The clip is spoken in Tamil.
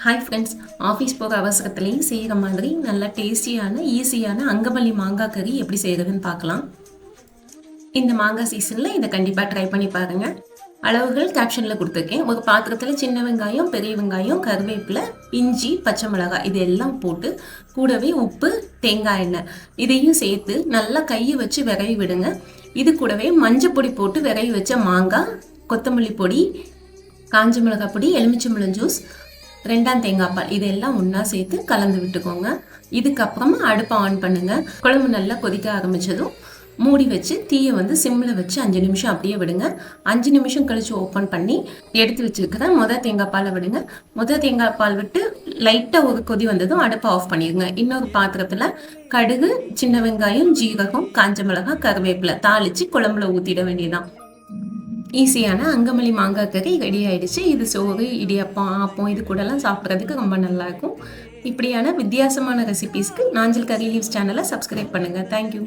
ஹாய் ஃப்ரெண்ட்ஸ், ஆஃபீஸ் போகிற அவசரத்துலேயும் செய்கிற மாதிரி நல்லா டேஸ்டியான ஈஸியான அங்கமல்லி மாங்காய் கறி எப்படி செய்கிறதுன்னு பார்க்கலாம். இந்த மாங்காய் சீசனில் இதை கண்டிப்பாக ட்ரை பண்ணி பாருங்கள். அளவுகள் கேப்ஷனில் கொடுத்துருக்கேன். ஒரு பாத்திரத்தில் சின்ன வெங்காயம், பெரிய வெங்காயம், கருவேப்பிலை, இஞ்சி, பச்சை மிளகாய் இது எல்லாம் போட்டு கூடவே உப்பு, தேங்காய் எண்ணெய் இதையும் சேர்த்து நல்லா கையை வச்சு விரவி விடுங்க. இது கூடவே மஞ்சள் பொடி போட்டு விரவி வச்ச மாங்காய், கொத்தமல்லி பொடி, காஞ்ச மிளகாய் பொடி, எலுமிச்சம்பழம் ஜூஸ், 2ஆம் தேங்காய் பால் இதெல்லாம் ஒன்றா சேர்த்து கலந்து விட்டுக்கோங்க. இதுக்கப்புறமா அடுப்பை ஆன் பண்ணுங்கள். குழம்பு நல்லா கொதிக்க ஆரம்பித்ததும் மூடி வச்சு தீயை சிம்மில் வச்சு 5 நிமிஷம் அப்படியே விடுங்க. 5 நிமிஷம் கழித்து ஓப்பன் பண்ணி எடுத்து வச்சுருக்கிற தேங்காய் பாலை விடுங்க. தேங்காய் பால் விட்டு லைட்டாக ஒரு கொதி வந்ததும் அடுப்பை ஆஃப் பண்ணிடுங்க. இன்னொரு பாத்திரத்தில் கடுகு, சின்ன வெங்காயம், ஜீரகம், காஞ்ச மிளகாய், கருவேப்பிலை தாளித்து குழம்புல ஊற்றிட வேண்டியதான். ஈஸியான அங்கமல்லி மாங்காய் கறி ரெடி ஆகிடுச்சு. இது சோறு, இடியப்பம், ஆப்பம் இது கூடலாம் சாப்பிட்றதுக்கு ரொம்ப நல்லாயிருக்கும். இப்படியான வித்தியாசமான ரெசிபீஸ்க்கு நாஞ்சில் கறி லீவ்ஸ் சேனலை சப்ஸ்கிரைப் பண்ணுங்கள். தேங்க்யூ.